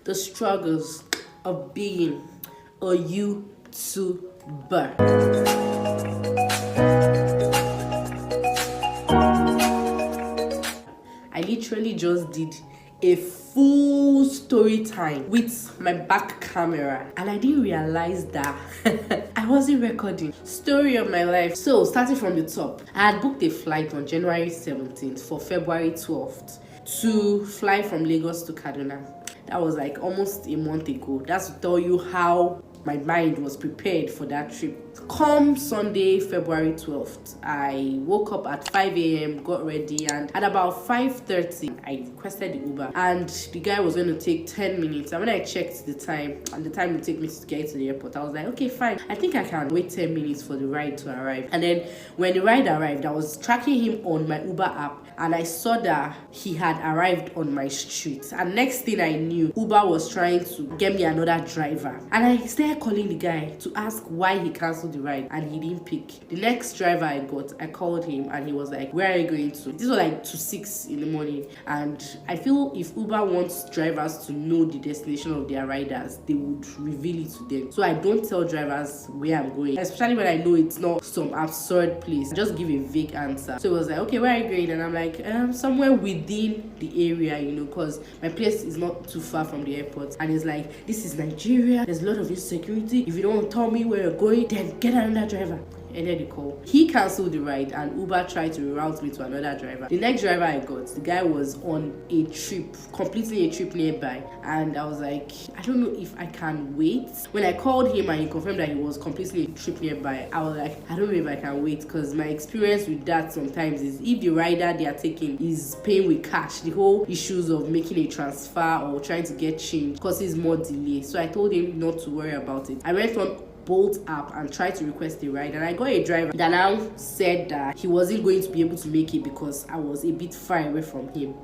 the struggles of being a YouTuber. I literally just did a full story time with my back camera, and I didn't realize that I wasn't recording. Story of my life. So starting from the top, I had booked a flight on January 17th for February 12th to fly from Lagos to Kaduna. That was like almost a month ago. That's to tell you how my mind was prepared for that trip. Come Sunday, February 12th, I woke up at 5 a.m., got ready, and at about 5:30, I requested the Uber, and the guy was going to take 10 minutes. And when I checked the time, and the time it would take me to get to the airport, I was like, okay, fine. I think I can wait 10 minutes for the ride to arrive. And then when the ride arrived, I was tracking him on my Uber app, and I saw that he had arrived on my street. And next thing I knew, Uber was trying to get me another driver. And I started calling the guy to ask why he canceled the ride, and he didn't pick. The next driver I got, I called him, and he was like, where are you going to? This was like 6 in the morning, and I feel if Uber wants drivers to know the destination of their riders, they would reveal it to them. So I don't tell drivers where I'm going, especially when I know it's not some absurd place. I just give a vague answer. So it was like, okay, where are you going? And I'm like, somewhere within the area, because my place is not too far from the airport. And it's like, this is Nigeria, there's a lot of insecurity. If you don't want to tell me where you're going, then get another driver. Ended the call. He cancelled the ride, and Uber tried to reroute me to another driver. The next driver I got, the guy was on a trip, completing a trip nearby, and I was like, I don't know if I can wait. When I called him and he confirmed that he was completing a trip nearby, I was like, I don't know if I can wait, because my experience with that sometimes is if the rider they are taking is paying with cash, the whole issues of making a transfer or trying to get change causes more delay. So I told him not to worry about it. I went on Bolt app and tried to request a ride, and I got a driver that now said that he wasn't going to be able to make it because I was a bit far away from him.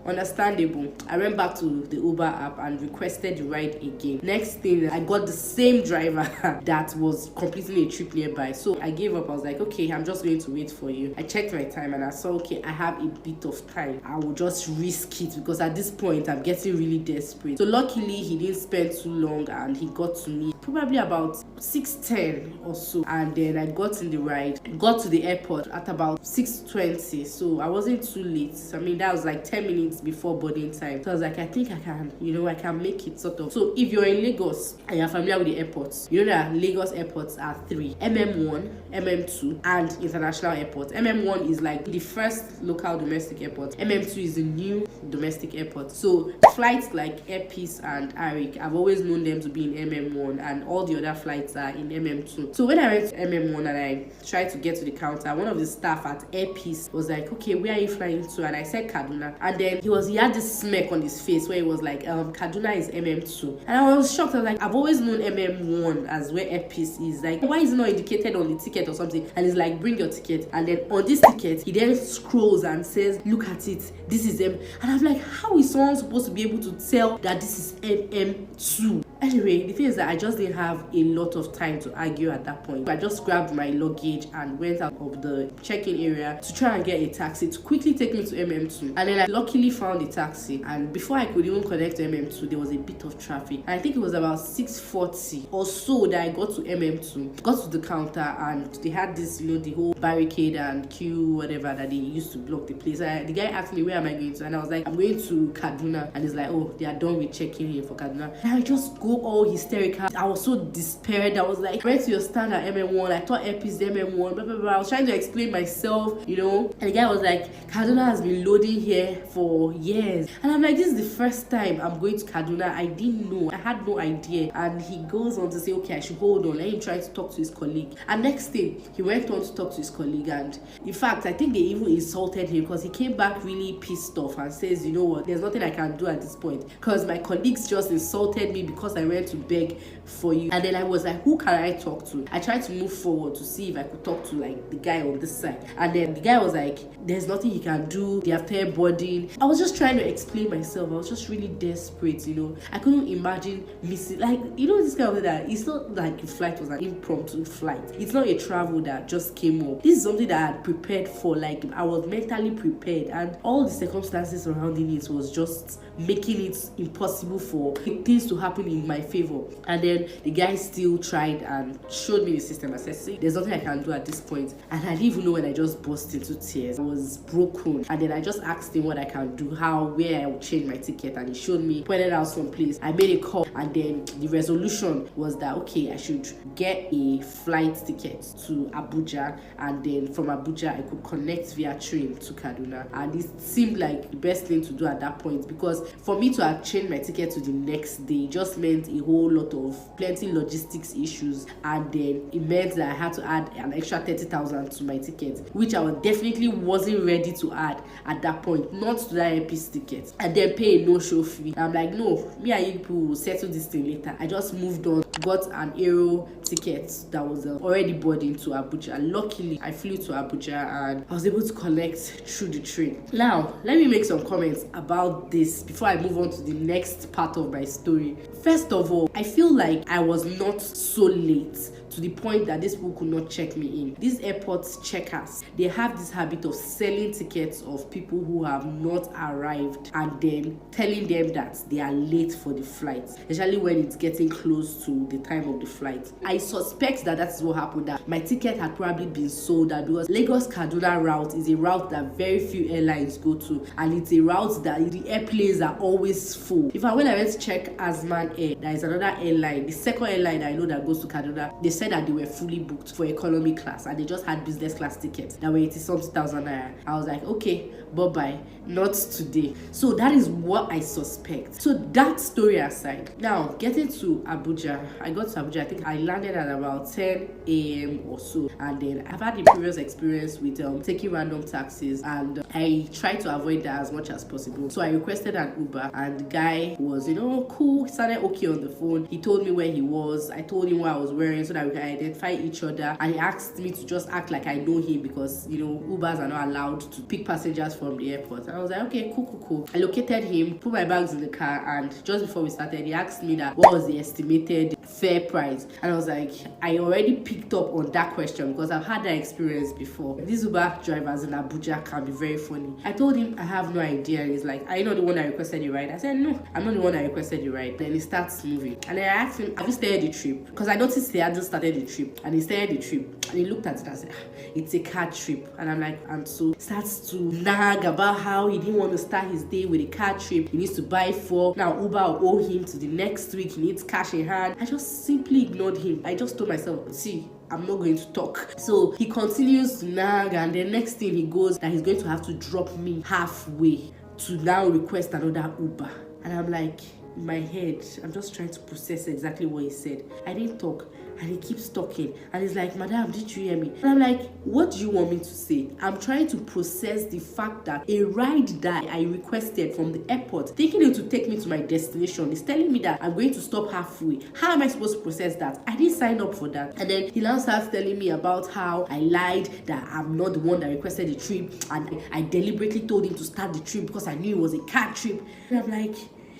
Understandable. I went back to the Uber app and requested the ride again. Next thing, I got the same driver that was completing a trip nearby. So I gave up. I was like, okay, I'm just going to wait for you. I checked my time and I saw, okay, I have a bit of time. I will just risk it because at this point I'm getting really desperate. So luckily he didn't spend too long, and he got to me probably about 6:10 or so, and then I got in the ride, got to the airport at about 6:20. So I wasn't too late. I mean, that was like 10 minutes before boarding time. So I was like, I think I can, I can make it sort of. So if you're in Lagos and you're familiar with the airports, you know that Lagos airports are 3: MM1, MM2, and international airport. MM1 is like the first local domestic airport. MM2 is the new domestic airport. So flights like Air Peace and Arik, I've always known them to be in MM1, and all the other flights are in MM2. So when I went to MM1 and I tried to get to the counter, one of the staff at Air Peace was like, okay, where are you flying to? And I said Kaduna, and then he had this smirk on his face where he was like, Kaduna is MM2. And I was shocked. I was like, I've always known MM1 as where Air Peace is. Like, why is it not indicated on the ticket or something? And he's like, bring your ticket. And then on this ticket, he then scrolls and says, look at it, this is M. And I'm like, how is someone supposed to be able to tell that this is MM2? Anyway, the thing is that I just didn't have a lot of time to argue at that point. I just grabbed my luggage and went out of the check-in area to try and get a taxi to quickly take me to MM2. And then I luckily found a taxi, and before I could even connect to MM2, there was a bit of traffic. And I think it was about 6:40 or so that I got to MM2, got to the counter, and they had this, the whole barricade and queue, whatever, that they used to block the place. The guy asked me, where am I going to? And I was like, I'm going to Kaduna. And he's like, oh, they are done with checking in for Kaduna. And I just go all hysterical. I was so despaired. I was like, went to your stand at MM1. I thought Air Peace MM1, blah, blah, blah. I was trying to explain myself, And the guy was like, Kaduna has been loading here for years. And I'm like, this is the first time I'm going to Kaduna. I didn't know. I had no idea. And he goes on to say, okay, I should hold on. Let him try to talk to his colleague. And next thing, he went on to talk to his colleague. And in fact, I think they even insulted him because he came back really pissed off and says, you know what, there's nothing I can do at this point because my colleagues just insulted me because I I went to beg for you. And then I was like, who can I talk to? I tried to move forward to see if I could talk to like the guy on this side. And then the guy was like, there's nothing he can do. They have third boarding. I was just trying to explain myself. I was just really desperate, you know. I couldn't imagine missing, like, you know, this kind of thing that it's not like a flight was an impromptu flight. It's not a travel that just came up. This is something that I had prepared for. Like, I was mentally prepared, and all the circumstances surrounding it was just making it impossible for things to happen in my favor. And then the guy still tried and showed me the system. I said, see, there's nothing I can do at this point. And I didn't even know when I just burst into tears. I was broken. And then I just asked him what I can do, where I would change my ticket, and he showed me, pointed out some place. I made a call, and then the resolution was that okay, I should get a flight ticket to Abuja, and then from Abuja I could connect via train to Kaduna. And it seemed like the best thing to do at that point, because for me to have changed my ticket to the next day just meant a whole lot of plenty logistics issues, and then it meant that I had to add an extra 30,000 to my ticket, which I definitely wasn't ready to add at that point, not to that earpiece ticket, and then pay a no-show fee. I'm like, no, me and you people will settle this thing later. I just moved on, got an Aero ticket that was already boarding to Abuja. Luckily, I flew to Abuja and I was able to connect through the train. Now, let me make some comments about this before I move on to the next part of my story. First of all, I feel like I was not so late to the point that these people could not check me in. These airport checkers, they have this habit of selling tickets of people who have not arrived and then telling them that they are late for the flight, especially when it's getting close to the time of the flight. I suspect that that's what happened, that my ticket had probably been sold out, because Lagos-Kaduna route is a route that very few airlines go to, and it's a route that the airplanes are always full. When I went to check Azman Air, there is another airline, the second airline I know that goes to Kaduna, they said that they were fully booked for economy class and they just had business class tickets that were 80-something thousand naira. I was like, okay, bye-bye, not today. So that is what I suspect. So that story aside, now getting to Abuja, I got to Abuja, I think I landed at about 10 a.m. or so, and then I've had a previous experience with taking random taxis, and I tried to avoid that as much as possible. So I requested an Uber, and the guy was, cool, he sounded okay on the phone. He told me where he was, I told him what I was wearing so that we can identify each other, and he asked me to just act like I know him, because Ubers are not allowed to pick passengers from the airport. And I was like, okay, cool. I located him, put my bags in the car, and just before we started, he asked me that what was the estimated fare price, and I was like, I already picked up on that question because I've had that experience before. These Uber drivers in Abuja can be very funny. I told him I have no idea, and he's like, are you not the one that requested the ride? I said, no, I'm not the one that requested the ride. Then he starts moving, and then I asked him, have you started the trip? Because I noticed he hadn't started the trip, and he started the trip, and he looked at it and said, it's a car trip. And I'm like, and so starts to nag about how he didn't want to start his day with a car trip. He needs to buy for now. Uber will owe him to the next week. He needs cash in hand. I just simply ignored him. I just told myself, see, I'm not going to talk. So he continues to nag, and the next thing he goes that he's going to have to drop me halfway to now request another Uber. And I'm like, in my head, I'm just trying to process exactly what he said. I didn't talk, and he keeps talking, and he's like, madam, did you hear me? And I'm like, what do you want me to say? I'm trying to process the fact that a ride that I requested from the airport, thinking it to take me to my destination, is telling me that I'm going to stop halfway. How am I supposed to process that? I didn't sign up for that. And then he now starts telling me about how I lied, that I'm not the one that requested the trip, and I deliberately told him to start the trip because I knew it was a car trip. And I'm like,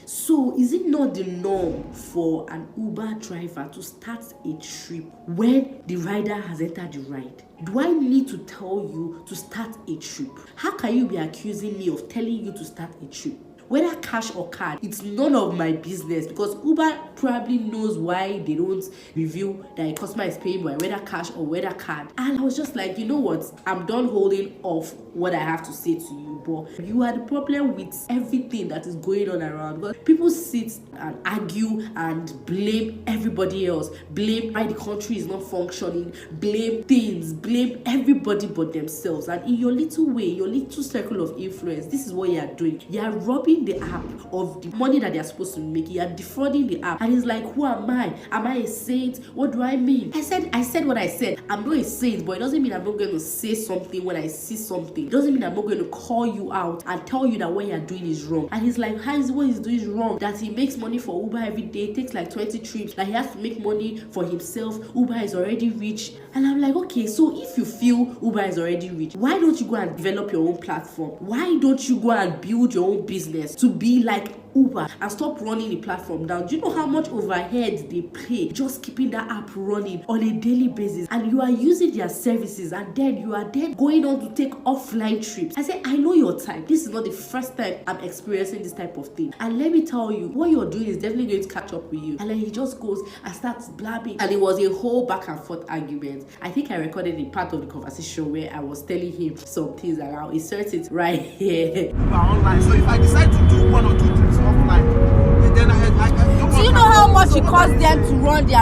so is it not the norm for an Uber driver to start a trip when the rider has entered the ride? Do I need to tell you to start a trip? How can you be accusing me of telling you to start a trip? Whether cash or card, it's none of my business, because Uber probably knows why they don't reveal that a customer is paying by whether cash or whether card. And I was just like, you know what? I'm done holding off what I have to say to you, but you are the problem with everything that is going on around. Because people sit and argue and blame everybody else, blame why the country is not functioning, blame things, blame everybody but themselves. And in your little way, your little circle of influence, this is what you are doing. You are robbing robbing the app of the money that they're supposed to make. You are defrauding the app. And he's like, who am I? Am I a saint? What do I mean? I said what I said. I'm not a saint, but it doesn't mean I'm not going to say something when I see something. It doesn't mean I'm not going to call you out and tell you that what you're doing is wrong. And he's like, how is what he's doing is wrong? That he makes money for Uber every day, takes like 20 trips, that he has to make money for himself. Uber is already rich. And I'm like, okay, so if you feel Uber is already rich, why don't you go and develop your own platform? Why don't you go and build your own business to be like Uber and stop running the platform down? Do you know how much overhead they pay just keeping that app running on a daily basis? And you are using their services, and then you are then going on to take offline trips. I said, I know your type. This is not the first time I'm experiencing this type of thing. And let me tell you, what you're doing is definitely going to catch up with you. And then he just goes and starts blabbing. And it was a whole back and forth argument. I think I recorded a part of the conversation where I was telling him some things, and I'll insert it right here. Online. So if I decide to do 1 or 2 trips offline, then I don't. Do you know how much it costs them to run their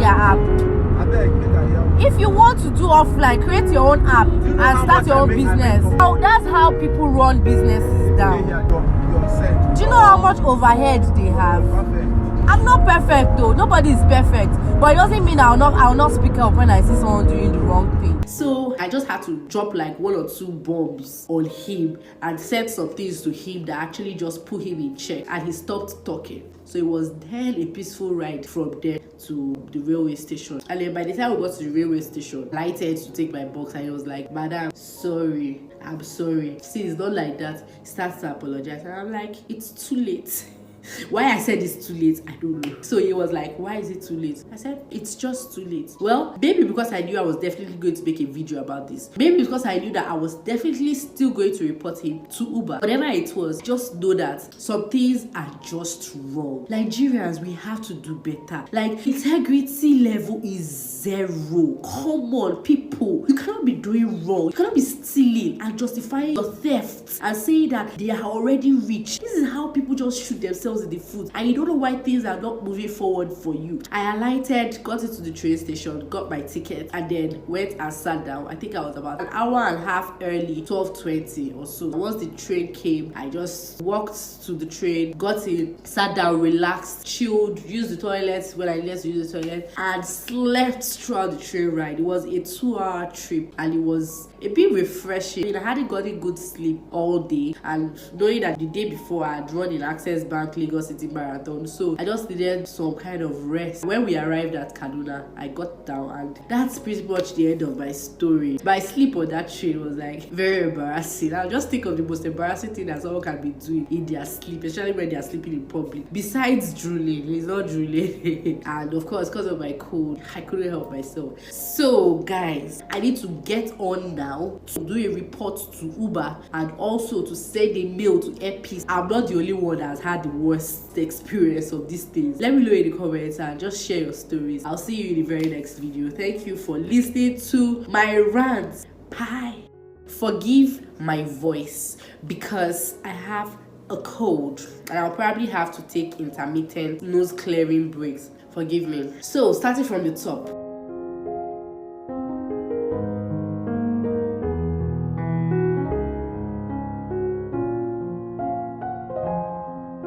app? If you want to do offline, create your own app and start your own business. So that's how people run businesses down. Do you know how much overhead they have? I'm not perfect though. Nobody is perfect, but it doesn't mean I'll not speak up when I see someone doing the wrong thing. So I just had to drop like 1 or 2 bombs on him and said some things to him that actually just put him in check, and he stopped talking. So it was then a peaceful ride from there to the railway station. And then by the time we got to the railway station, I lighted to take my box, and he was like, madam, sorry, I'm sorry. See, it's not like that. He starts to apologize, and I'm like, it's too late. Why I said it's too late, I don't know. So he was like, why is it too late? I said, it's just too late. Well, maybe because I knew I was definitely going to make a video about this. Maybe because I knew that I was definitely still going to report him to Uber. Whatever it was, just know that some things are just wrong. Nigerians, we have to do better. Like, integrity level is 0. Come on, people. You cannot be doing wrong. You cannot be stealing and justifying your theft and saying that they are already rich. This is how people just shoot themselves in the foot, and you don't know why things are not moving forward for you. I alighted, got into the train station, got my ticket, and then went and sat down. I think I was about an hour and a half early, 12:20 or so. Once the train came, I just walked to the train, got in, sat down, relaxed, chilled, used the toilet when I needed to use the toilet, and slept throughout the train ride. It was a 2-hour trip, and it was a bit refreshing. I mean, I hadn't gotten good sleep all day, and knowing that the day before I had run in Access Bank Lagos City Marathon, so I just needed some kind of rest. When we arrived at Kaduna, I got down, and that's pretty much the end of my story. My sleep on that train was like very embarrassing. I'll just think of the most embarrassing thing that someone can be doing in their sleep, especially when they are sleeping in public. Besides drooling, he's not drooling. And of course, because of my cold, I couldn't help myself. So guys, I need to get on now to do a report to Uber and also to send a mail to Airpeace. I'm not the only one that has had the worst experience of these things. Let me know in the comments and just share your stories. I'll see you in the very next video. Thank you for listening to my rant. Bye. Forgive my voice because I have a cold and I'll probably have to take intermittent nose clearing breaks. Forgive me. So starting from the top.